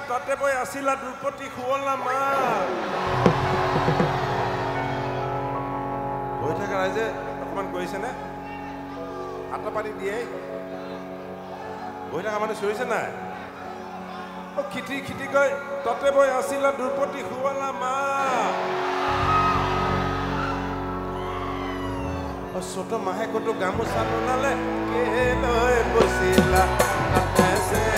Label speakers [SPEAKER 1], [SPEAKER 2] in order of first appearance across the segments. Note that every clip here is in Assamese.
[SPEAKER 1] তাতে বৈ আছিলা দ্ৰুপতি শুৱলা মা হৈ থাকে ৰাইজে অকণমান কৰিছেনে আটা পাতি দিয়ে হৈ থকা মানুহ চিঞৰিছে নাই খিটি খিটি কৈ তাতে বৈ আছিলা দ্ৰুপতি শুৱলা মা ছোট মাহে কতো গামোচা নোলালে কেলৈ বৈছিলা তাতে সে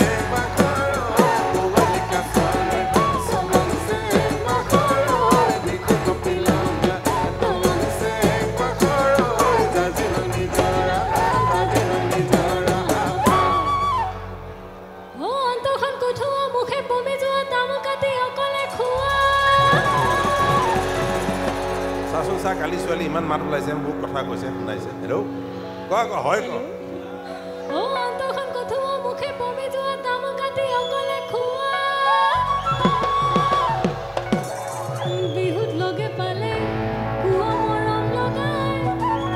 [SPEAKER 1] কালি ছোৱালী ইমান মাত ওলাইছে মোক কথা কৈছে শুনাইছে হেল্ল' কোৱা কোৱা হয় ক
[SPEAKER 2] ও অন্তখন কথুৱা মুখে পমি যোৱা দাম কাটি অকলে খুৱা বিহুত লগে পালে কুৱা মৰম লগাই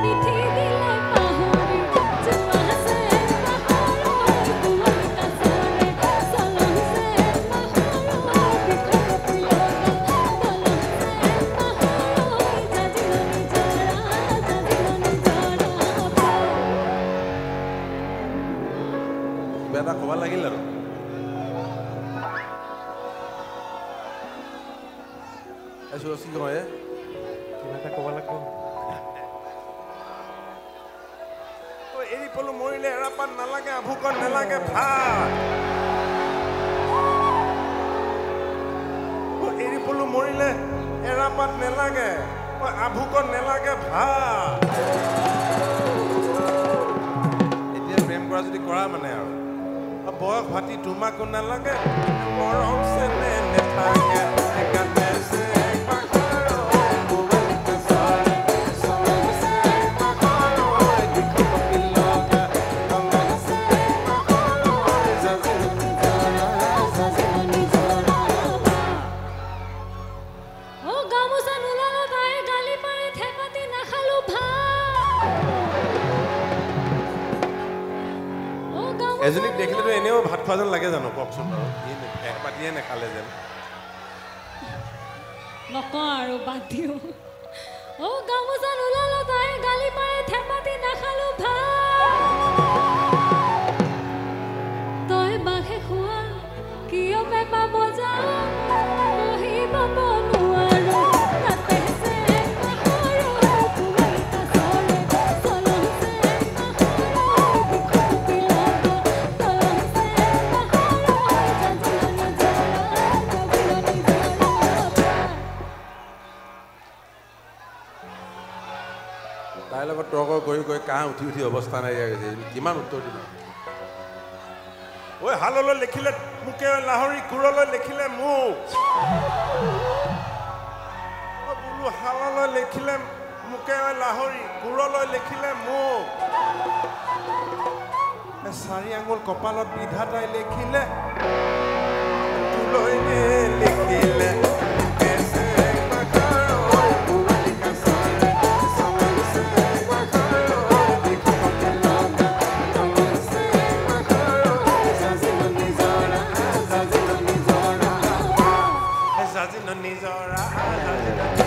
[SPEAKER 2] পিঠি দিলে পাহৰি যোৱা আছে পাহৰি কুৱা কাছৰে চলছে পাহৰি বিকপি লগা
[SPEAKER 1] এটা ক'ব লাগিল আৰু কি কয় কিবা এটা ক'ব লাগিব এৰি পলো মৰিলে এৰাপাত নালাগে আভুকত নালাগে ভাত এৰি পলো মৰিলে এৰাপাত নালাগে আভুকত নালাগে ভাত এতিয়া প্ৰেম কৰা যদি কৰা মানে আৰু বয়স ভাতি তোমাকো নালাগে মৰম চেনে নেথাকে একাতে সে এজনীক দেখিলেতো এনেও ভাত খোৱা যেন লাগে জানো কওকচোন বাৰু এক পাতিয়ে নেখালে যেন
[SPEAKER 2] নকওঁ আৰু বাদ দিওঁ ও গামোচা নোলালো তাই গালি পাৰে থেপাতি নাখালো ভাত তই বাঘে খোৱা কিয় পেপা বজা বহিব নোৱাৰো
[SPEAKER 1] তাইৰ লগত তৰ্ক কৰি কৰি কাহ উঠি উঠি অৱস্থা নাইকিয়া গৈছে কিমান উত্তৰ দিব ঐ হাললৈ লিখিলে মোকে লাহৰি কোৰলৈ লিখিলে মোক বোলো হাললৈ লিখিলে মোকে লাহৰি কোৰলৈ লিখিলে মোক চাৰি আঙুল কপালত বিধাতাই লিখিলে তোলৈ লিখিলে নিজৰা